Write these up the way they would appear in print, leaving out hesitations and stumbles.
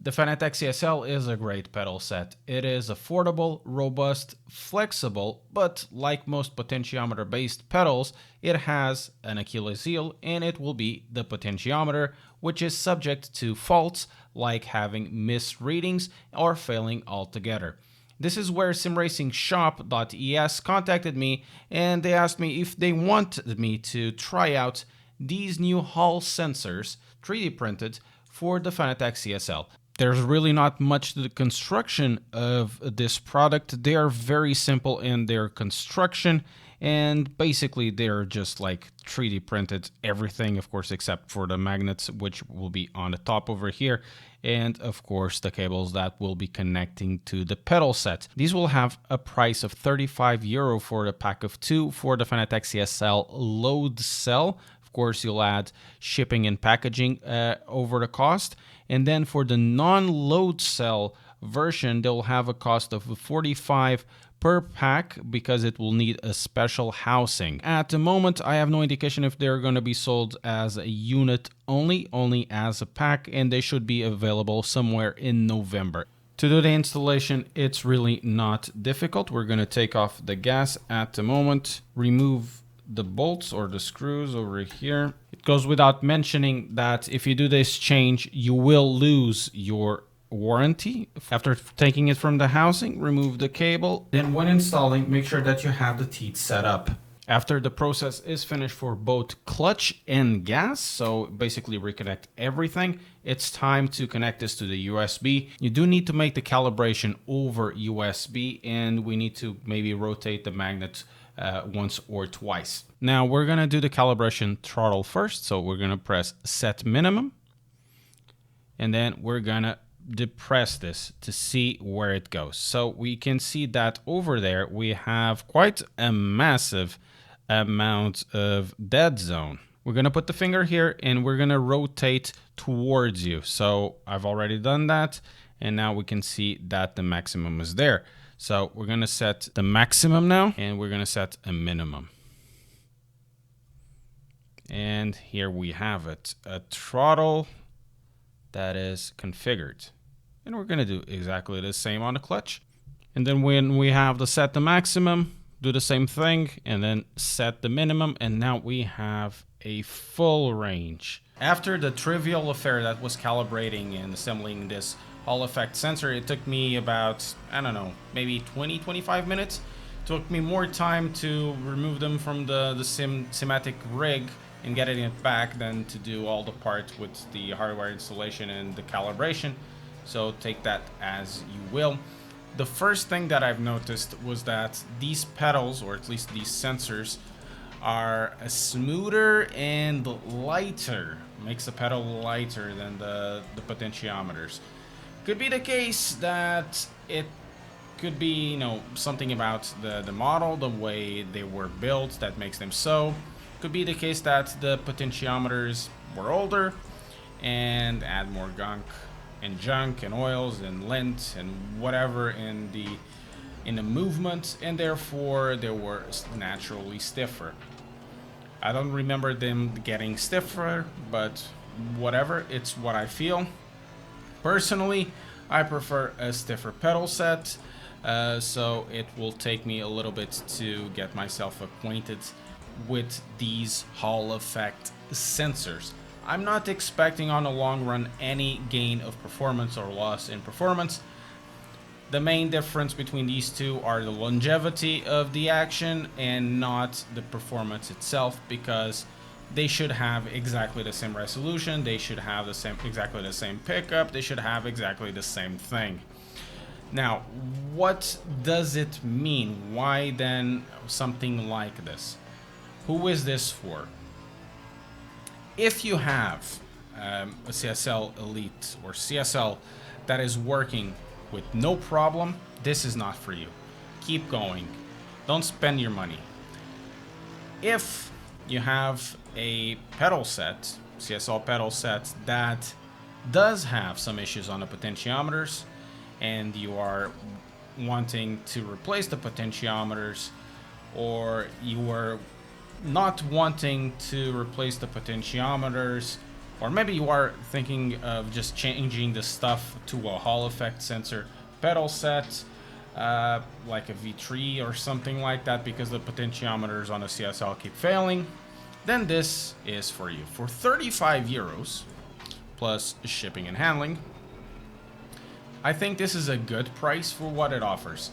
The Fanatec CSL is a great pedal set. It is affordable, robust, flexible, but like most potentiometer-based pedals, it has an Achilles heel, and it will be the potentiometer, which is subject to faults like having missed readings or failing altogether. This is where simracingshop.es contacted me, and they asked me if they wanted me to try out these new Hall sensors, 3D printed, for the Fanatec CSL. There's really not much to the construction of this product. They are very simple in their construction, and basically they're just like 3D printed everything, of course, except for the magnets, which will be on the top over here, and of course the cables that will be connecting to the pedal set. These will have a price of €35 for the pack of 2 for the Fanatec CSL load cell. Of course, you'll add shipping and packaging over the cost. And then for the non-load cell version, they'll have a cost of $45 per pack because it will need a special housing. At the moment, I have no indication if they're going to be sold as a unit only as a pack, and they should be available somewhere in November. To do the installation, it's really not difficult. We're going to take off the gas at the moment, remove the bolts or the screws over here. It goes without mentioning that if you do this change, you will lose your warranty. After taking it from the housing, remove the cable. Then when installing, make sure that you have the teeth set up. After the process is finished for both clutch and gas, so basically reconnect everything, it's time to connect this to the USB. You do need to make the calibration over USB, and we need to maybe rotate the magnet once or twice. Now we're gonna do the calibration throttle first, so we're gonna press set minimum, and then we're gonna depress this to see where it goes. So we can see that over there we have quite a massive amount of dead zone. We're gonna put the finger here and we're gonna rotate towards you. So I've already done that, and now we can see that the maximum is there. So we're gonna set the maximum now, and we're gonna set a minimum. And here we have it, a throttle that is configured. And we're gonna do exactly the same on the clutch. And then when we have the set the maximum, do the same thing, and then set the minimum, and now we have a full range. After the trivial affair that was calibrating and assembling this Hall effect sensor, it took me about, I don't know, maybe 20-25 minutes. It took me more time to remove them from the Simatic rig and getting it back than to do all the parts with the hardware installation and the calibration. So take that as you will. The first thing that I've noticed was that these pedals, or at least these sensors, are smoother and lighter. Makes the pedal lighter than the potentiometers. Could be the case that it could be, you know, something about the model, the way they were built that makes them so. Could be the case that the potentiometers were older and add more gunk and oils and lint and whatever in the movement, and therefore they were naturally stiffer. I don't remember them getting stiffer, but whatever, it's what I feel. Personally, I prefer a stiffer pedal set, so it will take me a little bit to get myself acquainted with these Hall effect sensors. I'm not expecting on the long run any gain of performance or loss in performance. The main difference between these two are the longevity of the action and not the performance itself, because they should have exactly the same resolution, they should have exactly the same pickup, they should have exactly the same thing. Now, what does it mean? Why then something like this? Who is this for? If you have a CSL Elite or CSL that is working with no problem, this is not for you. Keep going. Don't spend your money. If you have a pedal set, CSL pedal set, that does have some issues on the potentiometers, and you are wanting to replace the potentiometers, or you are not wanting to replace the potentiometers or maybe you are thinking of just changing the stuff to a Hall effect sensor pedal set, like a V3 or something like that, because the potentiometers on the CSL keep failing, then this is for you. For 35 euros plus shipping and handling, I think this is a good price for what it offers.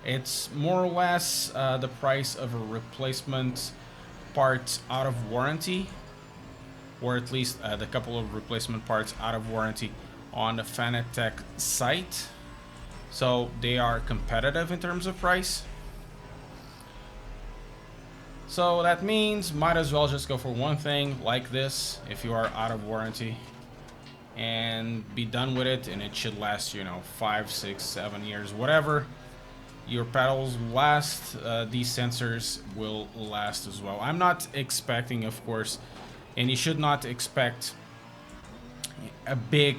It's more or less the price of a replacement part out of warranty, or at least the couple of replacement parts out of warranty on the Fanatec site. So they are competitive in terms of price. So that means might as well just go for one thing like this if you are out of warranty, and be done with it, and it should last, you know, 5, 6, 7 years, whatever. Your pedals last, these sensors will last as well. I'm not expecting, of course, and you should not expect a big,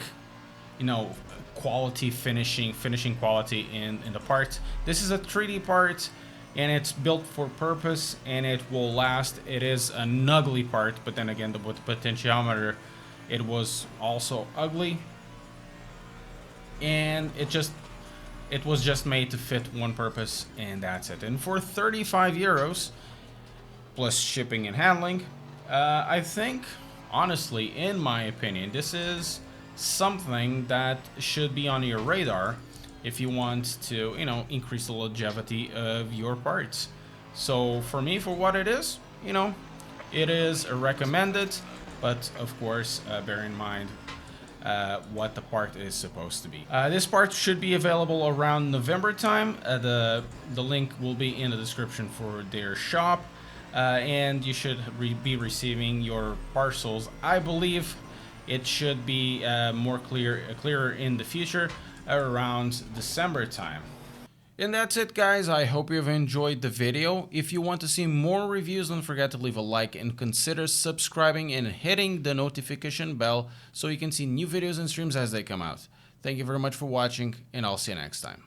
you know, quality finishing quality in the part. This is a 3D part, and it's built for purpose, and it will last. It is an ugly part, but then again, with the potentiometer, it was also ugly, and it was just made to fit one purpose, and that's it. And for 35 euros plus shipping and handling, I think, honestly, in my opinion, this is something that should be on your radar if you want to, you know, increase the longevity of your parts. So for me, for what it is, you know, it is recommended, but of course, bear in mind what the part is supposed to be. This part should be available around November time. The link will be in the description for their shop, and you should be receiving your parcels. I believe it should be clearer in the future, around December time. And that's it, guys. I hope you've enjoyed the video. If you want to see more reviews, don't forget to leave a like and consider subscribing and hitting the notification bell so you can see new videos and streams as they come out. Thank you very much for watching, and I'll see you next time.